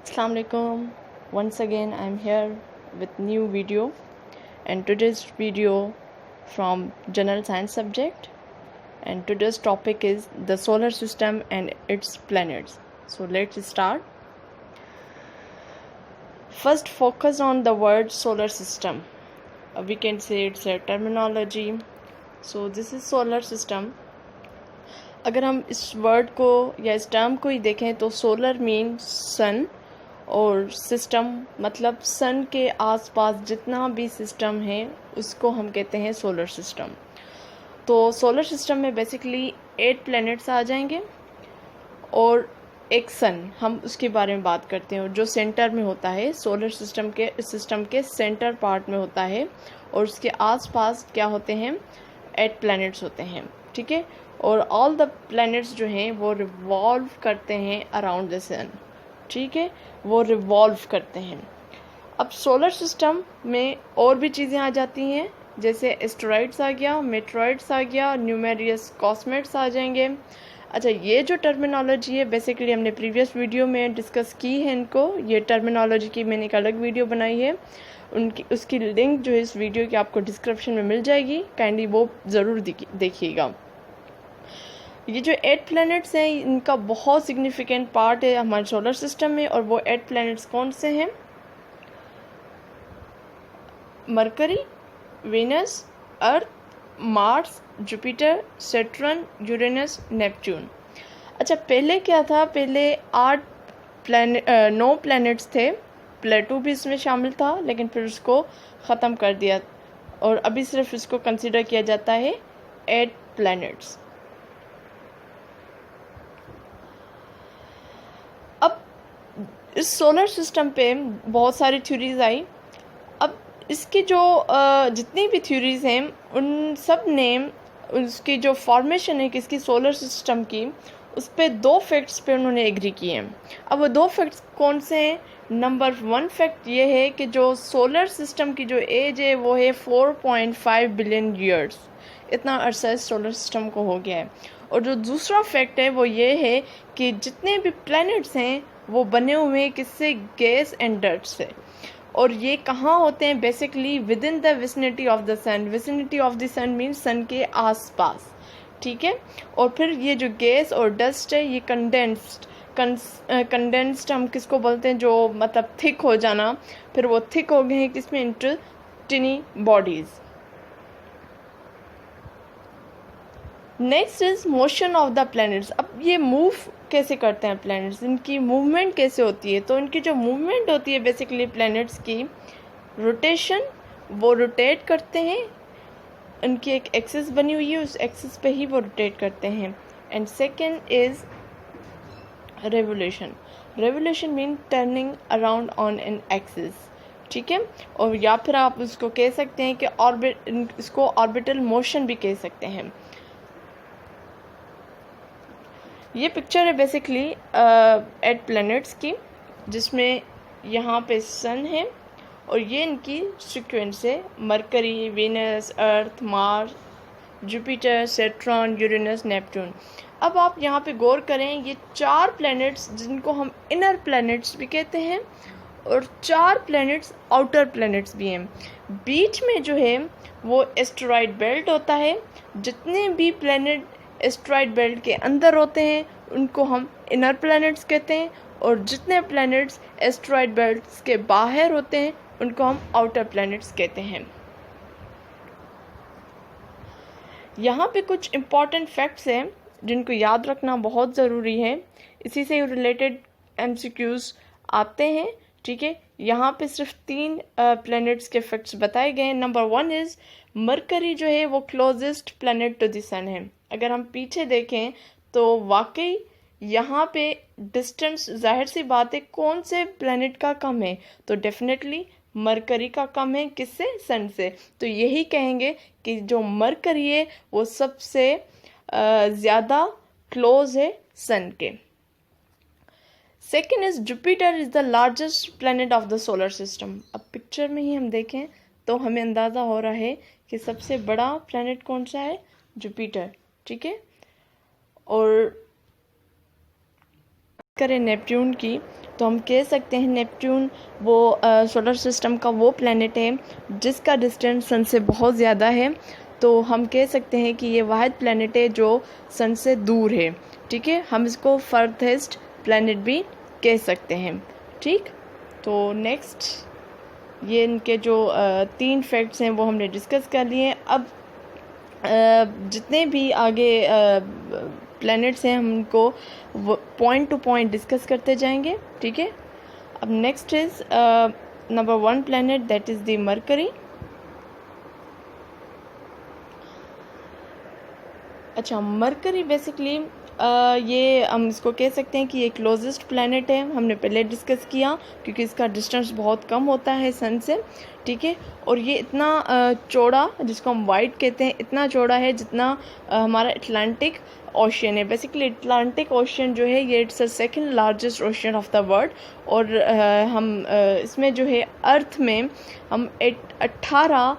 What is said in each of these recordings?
Assalamu alaikum. Once again I'm here with new video, and today's video from general science subject, and today's topic is the solar system and its planets. So let's start. First, focus on the word solar system. We can say it's a terminology. So this is solar system. अगर हम इस word को या इस term को ही देखें तो solar mean सन और सिस्टम मतलब सन के आसपास जितना भी सिस्टम है उसको हम कहते हैं सोलर सिस्टम। तो सोलर सिस्टम में बेसिकली 8 प्लैनेट्स आ जाएंगे और एक सन, हम उसके बारे में बात करते हैं जो सेंटर में होता है, सोलर सिस्टम के सेंटर पार्ट में होता है, और उसके आसपास क्या होते हैं, 8 प्लैनेट्स होते हैं। ठीक है, और ऑल द प्लैनेट्स जो हैं वो रिवॉल्व करते हैं अराउंड द सन। ठीक है, वो रिवॉल्व करते हैं। अब सोलर सिस्टम में और भी चीज़ें आ जाती हैं, जैसे एस्टेरॉइड्स आ गया, मेटेरॉइड्स आ गया, न्यूमेरियस कॉस्मेट्स आ जाएंगे। अच्छा, ये जो टर्मिनोलॉजी है बेसिकली हमने प्रीवियस वीडियो में डिस्कस की है इनको। ये टर्मिनोलॉजी की मैंने एक अलग वीडियो बनाई है, उसकी लिंक जो है इस वीडियो की आपको डिस्क्रिप्शन में मिल जाएगी, काइंडली वो ज़रूर देखिएगा। ये जो 8 प्लैनेट्स हैं इनका बहुत सिग्निफिकेंट पार्ट है हमारे सोलर सिस्टम में, और वो 8 प्लैनेट्स कौन से हैं? Mercury, Venus, Earth, Mars, Jupiter, Saturn, Uranus, Neptune. अच्छा, पहले क्या था? पहले 9 प्लैनेट्स थे, प्लेटो भी इसमें शामिल था, लेकिन फिर उसको ख़त्म कर दिया और अभी सिर्फ इसको कंसिडर किया जाता है 8 प्लैनेट्स। अब इस सोलर सिस्टम पे बहुत सारी थ्योरीज आई। अब इसकी जो जितनी भी थ्योरीज हैं उन सब ने उसकी जो फॉर्मेशन है किसकी, सोलर सिस्टम की, उस पे 2 फैक्ट्स पे उन्होंने एग्री किए हैं। अब वो 2 फैक्ट्स कौन से हैं? नंबर 1 फैक्ट ये है कि जो सोलर सिस्टम की जो एज है वो है 4.5 बिलियन ईयर्स। इतना अरसा सोलर सिस्टम को हो गया है। और जो दूसरा फैक्ट है वो ये है कि जितने भी प्लैनेट्स हैं वो बने हुए हैं किससे? गैस एंड डर्ट से। और ये कहाँ होते हैं? Basically within the vicinity of the sun. Vicinity of the sun means sun के आसपास। ठीक है, और फिर ये जो गैस और डस्ट है ये कंडेंस्ड हम किसको बोलते हैं? जो मतलब थिक हो जाना, फिर वो थिक हो गए हैं किसमें? Into टिनी bodies. Next is motion of the planets. अब ये मूव कैसे करते हैं प्लैनेट्स, इनकी मूवमेंट कैसे होती है? तो इनकी जो मूवमेंट होती है बेसिकली प्लैनेट्स की रोटेशन, वो रोटेट करते हैं, उनकी एक एक्सिस बनी हुई है, उस एक्सिस पे ही वो रोटेट करते हैं। And second is revolution. Revolution mean turning around on an axis. ठीक है, और या फिर आप उसको कह सकते हैं कि इसको ऑर्बिटल मोशन भी कह सकते हैं। ये पिक्चर है बेसिकली 8 प्लैनेट्स की, जिसमें यहाँ पे सन है और ये इनकी सीक्वेंस है: Mercury, Venus, Earth, Mars, Jupiter, Saturn, Uranus, Neptune. अब आप यहाँ पे गौर करें, ये 4 प्लैनेट्स जिनको हम इनर प्लैनेट्स भी कहते हैं और 4 प्लैनेट्स आउटर प्लैनेट्स भी हैं। बीच में जो है वो एस्टेरॉयड बेल्ट होता है। जितने भी प्लैनेट एस्टेरॉयड बेल्ट के अंदर होते हैं उनको हम इनर प्लैनेट्स कहते हैं, और जितने प्लैनेट्स एस्टेरॉयड बेल्ट के बाहर होते हैं उनको हम आउटर प्लैनेट्स कहते हैं। यहाँ पे कुछ इम्पॉर्टेंट फैक्ट्स हैं जिनको याद रखना बहुत ज़रूरी है, इसी से रिलेटेड MCQs आते हैं। ठीक है, यहाँ पे सिर्फ 3 प्लैनेट्स के फैक्ट्स बताए गए हैं। नंबर 1 इज़ मरकरी जो है वो क्लोजेस्ट प्लैनेट टू द सन है। अगर हम पीछे देखें तो वाकई यहाँ पे डिस्टेंस, जाहिर सी बात है, कौन से प्लैनेट का कम है? तो डेफिनेटली मरकरी का कम है। किससे? सन से। तो यही कहेंगे कि जो मरकरी है वो सबसे ज़्यादा क्लोज है सन के। Second is Jupiter is the largest planet of the solar system. अब पिक्चर में ही हम देखें तो हमें अंदाज़ा हो रहा है कि सबसे बड़ा प्लैनेट कौन सा है? जुपिटर। ठीक है, और करें नेपच्यून की, तो हम कह सकते हैं नेपट्यून वो सोलर सिस्टम का वो प्लैनेट है जिसका डिस्टेंस सन से बहुत ज़्यादा है। तो हम कह सकते हैं कि ये वाहिद प्लैनेट है जो सन से दूर है। ठीक है, हम इसको फर्थेस्ट प्लैनेट भी कह सकते हैं। ठीक, तो नेक्स्ट ये इनके जो 3 फैक्ट्स हैं वो हमने डिस्कस कर लिए हैं। अब जितने भी आगे प्लैनेट्स हैं हम उनको पॉइंट टू पॉइंट डिस्कस करते जाएंगे। ठीक है, अब next is number 1 planet, that is the mercury. अच्छा, मरकरी बेसिकली ये हम इसको कह सकते हैं कि ये क्लोजेस्ट प्लैनेट है, हमने पहले डिस्कस किया, क्योंकि इसका डिस्टेंस बहुत कम होता है सन से। ठीक है, और ये इतना चौड़ा, जिसको हम वाइड कहते हैं, इतना चौड़ा है जितना हमारा अटलांटिक ओशियन है। बेसिकली अटलांटिक ओशियन जो है ये it's the second largest ocean of the world. और हम इसमें जो है अर्थ में हम 18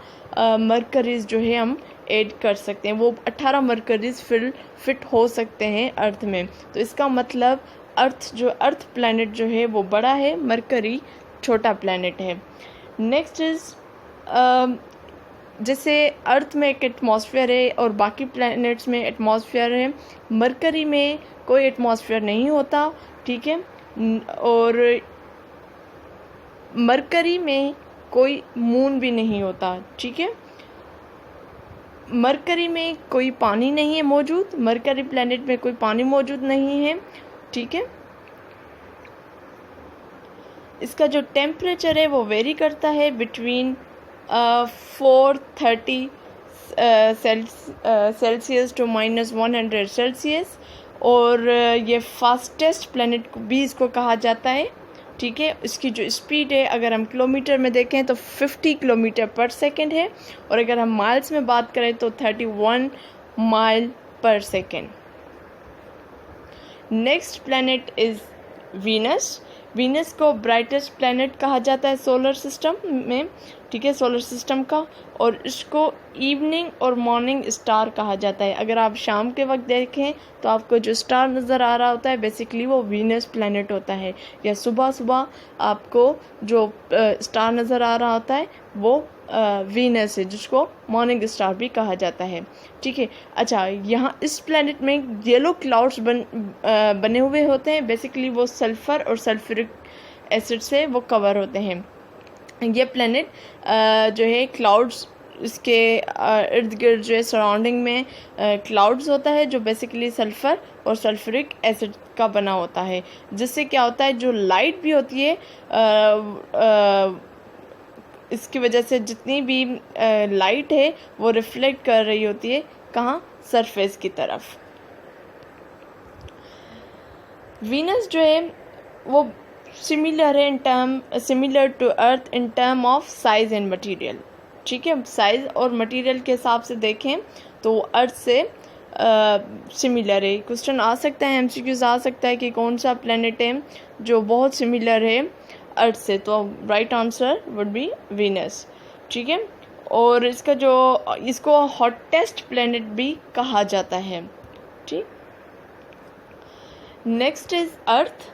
मरकरीज जो है हम ऐड कर सकते हैं। वो 18 मरकरीज फिट हो सकते हैं अर्थ में। तो इसका मतलब अर्थ प्लैनेट जो है वो बड़ा है, मरकरी छोटा प्लैनेट है। नेक्स्ट इज़ जैसे अर्थ में एक एटमॉस्फेयर है और बाकी प्लैनेट्स में एटमॉस्फेयर है, मरकरी में कोई एटमॉस्फेयर नहीं होता। ठीक है, और मरकरी में कोई मून भी नहीं होता। ठीक है, मरकरी में कोई पानी नहीं है मौजूद, मरकरी प्लैनेट में कोई पानी मौजूद नहीं है। ठीक है, इसका जो टेम्परेचर है वो वेरी करता है बिटवीन 430 सेल्सियस टू -100 सेल्सियस। और ये फास्टेस्ट प्लैनेट भी इसको कहा जाता है। ठीक है, इसकी जो स्पीड है अगर हम किलोमीटर में देखें तो 50 किलोमीटर पर सेकेंड है, और अगर हम माइल्स में बात करें तो 31 माइल पर second. Next planet is Venus. Venus को ब्राइटेस्ट प्लैनेट कहा जाता है सोलर सिस्टम में। ठीक है, सोलर सिस्टम का, और इसको इवनिंग और मॉर्निंग स्टार कहा जाता है। अगर आप शाम के वक्त देखें तो आपको जो स्टार नज़र आ रहा होता है बेसिकली वो वीनस प्लैनेट होता है, या सुबह सुबह आपको जो स्टार नज़र आ रहा होता है वो वीनस है, जिसको मॉर्निंग स्टार भी कहा जाता है। ठीक है, अच्छा, यहाँ इस प्लैनेट में येलो क्लाउड्स बने हुए होते हैं। बेसिकली वो सल्फ़र और सल्फ्यूरिक एसिड से वो कवर होते हैं। ये प्लैनेट जो है क्लाउड्स, इसके इर्द गिर्द जो है सराउंडिंग में क्लाउड्स होता है जो बेसिकली सल्फ़र और सल्फ्यूरिक एसिड का बना होता है, जिससे क्या होता है जो लाइट भी होती है इसकी वजह से जितनी भी लाइट है वो रिफ्लेक्ट कर रही होती है कहाँ, सरफेस की तरफ। वीनस जो है वो similar to Earth in term of size and material. ठीक है, साइज और मटेरियल के हिसाब से देखें तो अर्थ से सिमिलर है। क्वेश्चन आ सकता है, एमसीक्यूज आ सकता है कि कौन सा प्लैनेट है जो बहुत सिमिलर है अर्थ से, तो right answer would be Venus. ठीक है, और इसको हॉटेस्ट प्लैनेट भी कहा जाता है। ठीक, नेक्स्ट इज अर्थ।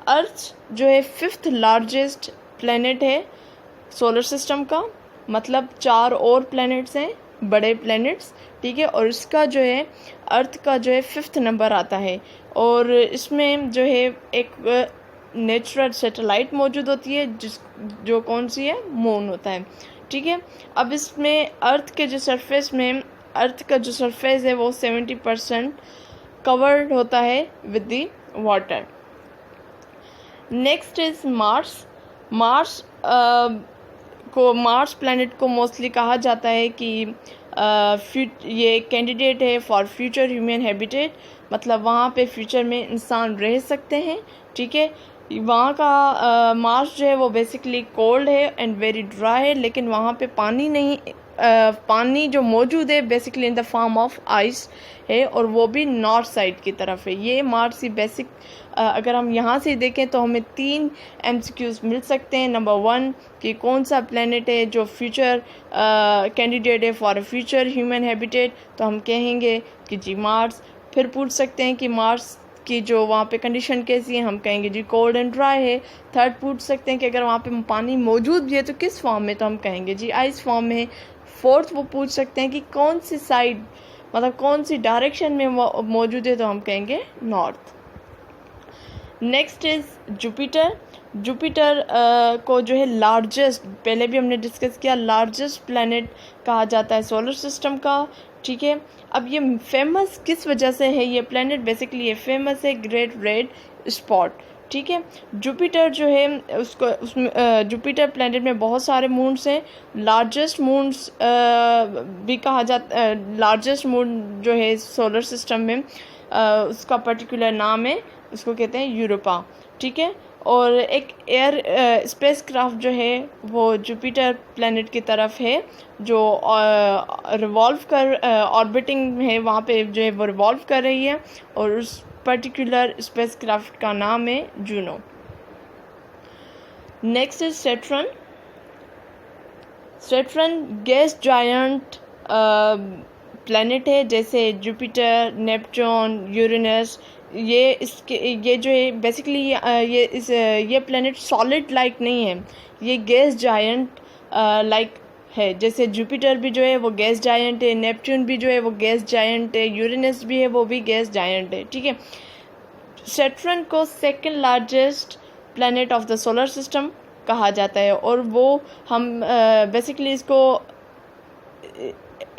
अर्थ जो है 5th लार्जेस्ट प्लैनेट है सोलर सिस्टम का, मतलब 4 और प्लैनेट्स हैं बड़े प्लैनेट्स। ठीक है, और इसका जो है अर्थ का जो है 5th नंबर आता है, और इसमें जो है एक नेचुरल सैटेलाइट मौजूद होती है जो कौन सी है, मून होता है। ठीक है, अब इसमें अर्थ का जो सरफेस है वो 70% कवर्ड होता है with the water. Next is Mars. Mars planet को मोस्टली कहा जाता है कि ये कैंडिडेट है फॉर फ्यूचर ह्यूमन हैबिटेट, मतलब वहाँ पे फ्यूचर में इंसान रह सकते हैं। ठीक है, वहाँ का मार्स जो है वो बेसिकली कोल्ड है एंड वेरी ड्राई है, लेकिन वहाँ पे पानी नहीं, पानी जो मौजूद है basically in the form of ice है, और वो भी नॉर्थ साइड की तरफ है। ये मार्स की बेसिक अगर हम यहाँ से देखें तो हमें 3 MCQs मिल सकते हैं। नंबर 1 कि कौन सा प्लैनेट है जो फ्यूचर कैंडिडेट है फॉर फ्यूचर ह्यूमन हैबिटेट, तो हम कहेंगे कि जी मार्स। फिर पूछ सकते हैं कि मार्स उसकी जो वहाँ पे कंडीशन कैसी है, हम कहेंगे जी कोल्ड एंड ड्राई है। थर्ड पूछ सकते हैं कि अगर वहाँ पे पानी मौजूद भी है तो किस फॉर्म में, तो हम कहेंगे जी आइस फॉर्म में। फोर्थ वो पूछ सकते हैं कि कौन सी साइड, मतलब कौन सी डायरेक्शन में वो मौजूद है, तो हम कहेंगे north. Next is Jupiter. Jupiter को जो है लार्जेस्ट, पहले भी हमने डिस्कस किया, लार्जेस्ट प्लैनेट कहा जाता है सोलर सिस्टम का। ठीक है, अब ये फेमस किस वजह से है ये प्लैनेट, बेसिकली ये फेमस है ग्रेट रेड स्पॉट। ठीक है, जुपिटर जो है उसको उसमें जुपिटर प्लैनेट में बहुत सारे मून्स हैं। लार्जेस्ट मून्स भी कहा जाता, लार्जेस्ट मून जो है सोलर सिस्टम में उसका पर्टिकुलर नाम है, उसको कहते हैं यूरोपा। ठीक है, और एक एयर स्पेस क्राफ्ट जो है वो जुपिटर प्लैनेट की तरफ है, जो रिवॉल्व कर ऑर्बिटिंग है, वहाँ पे जो है वो रिवॉल्व कर रही है, और उस पर्टिकुलर स्पेस क्राफ्ट का नाम है Juno. Next is Saturn. Saturn gas giant planet है, जैसे जुपिटर, नेपच्यून, यूरेनस। ये जो है बेसिकली ये प्लैनेट सॉलिड लाइक नहीं है, ये गैस जायंट लाइक है। जैसे जुपिटर भी जो है वो गैस जायंट है, नेपच्यून भी जो है वो गैस जायंट है, यूरेनस भी है वो भी गैस जायंट है। ठीक है, सैटर्न को second largest planet of the solar system कहा जाता है, और वो हम बेसिकली इसको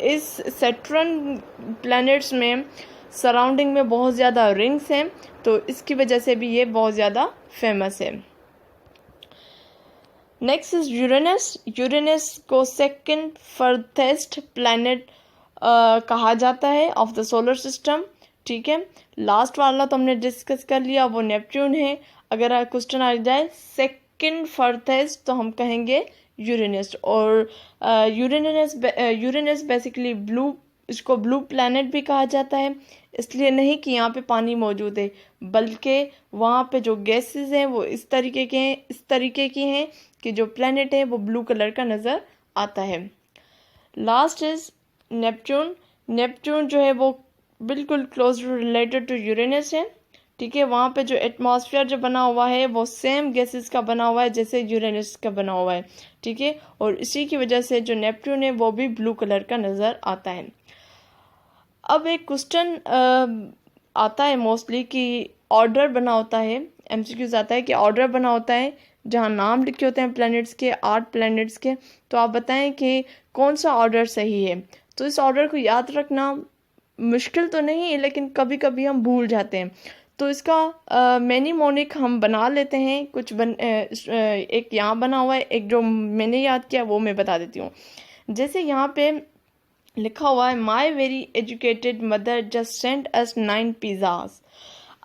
इस सैटर्न प्लैनेट्स में सराउंडिंग में बहुत ज़्यादा रिंग्स हैं, तो इसकी वजह से भी ये बहुत ज़्यादा फेमस है। Next is Uranus. यूरेनस को सेकंड फर्थेस्ट प्लैनेट कहा जाता है ऑफ द सोलर सिस्टम। ठीक है, लास्ट वाला तो हमने डिस्कस कर लिया, वो नेपच्यून है। अगर क्वेश्चन आ जाए सेकंड फर्थेस्ट तो हम कहेंगे यूरेनस। और यूरेनस बेसिकली ब्लू, इसको ब्लू प्लैनेट भी कहा जाता है, इसलिए नहीं कि यहाँ पे पानी मौजूद है, बल्कि वहाँ पे जो गैसेस हैं वो इस तरीके की हैं कि जो प्लैनेट है वो ब्लू कलर का नज़र आता है। Last is Neptune. नेपच्यून जो है वो बिल्कुल क्लोज रिलेटेड टू यूरेनस है। ठीक है, वहाँ पे जो एटमॉस्फेयर जो बना हुआ है वो सेम गैसेस का बना हुआ है जैसे यूरेनस का बना हुआ है। ठीक है, और इसी की वजह से जो नेपच्यून है वो भी ब्लू कलर का नज़र आता है। अब एक क्वेश्चन आता है मोस्टली कि ऑर्डर बना होता है, एमसीक्यूज आता है कि ऑर्डर बना होता है जहाँ नाम लिखे होते हैं प्लैनेट्स के, 8 प्लैनेट्स के, तो आप बताएं कि कौन सा ऑर्डर सही है। तो इस ऑर्डर को याद रखना मुश्किल तो नहीं है, लेकिन कभी कभी हम भूल जाते हैं, तो इसका मेनीमोनिक हम बना लेते हैं। एक यहाँ बना हुआ है, एक जो मैंने याद किया वो मैं बता देती हूँ। जैसे यहाँ पे लिखा हुआ है my very educated mother just sent us 9 pizzas.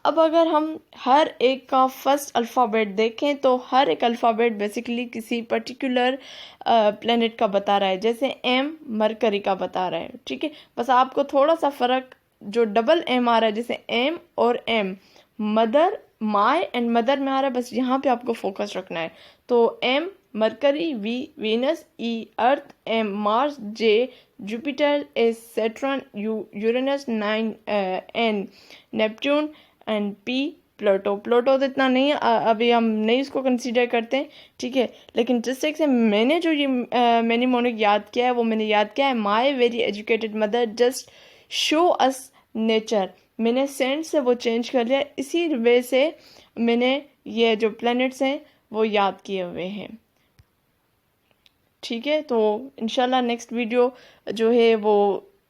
अब अगर हम हर एक का फर्स्ट अल्फ़ाबेट देखें तो हर एक अल्फ़ाबेट बेसिकली किसी पर्टिकुलर प्लेनेट का बता रहा है। जैसे एम मरकरी का बता रहा है। ठीक है, बस आपको थोड़ा सा फ़र्क जो डबल एम आ रहा है, जैसे एम और M mother, my and mother में आ रहा है, बस यहाँ पे आपको फोकस रखना है। तो M Mercury, V Venus, E Earth, M Mars, J Jupiter, S Saturn, Uranus, 9 N Neptune and P Pluto. Pluto तो इतना नहीं अभी हम नहीं इसको कंसीडर करते हैं। ठीक है, लेकिन जिस तरीके से मैंने जो ये मेनीमोनिक याद किया है वो मैंने याद किया है my very educated mother just show us nature. मैंने सेंट से वो चेंज कर लिया, इसी वे से मैंने ये जो प्लैनेट्स हैं वो याद किए हुए हैं। ठीक है, तो इंशाल्लाह नेक्स्ट वीडियो जो है वो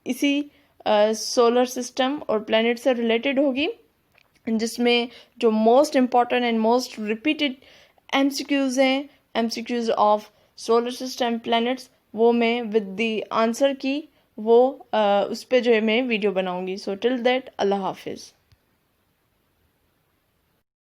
इसी सोलर सिस्टम और प्लैनेट से रिलेटेड होगी, जिसमें जो most important and most repeated MCQs हैं, MCQs of solar system planets, वो मैं विद द आंसर की वो उस पर जो है मैं वीडियो बनाऊंगी। सो टिल दैट अल्लाह हाफिज़।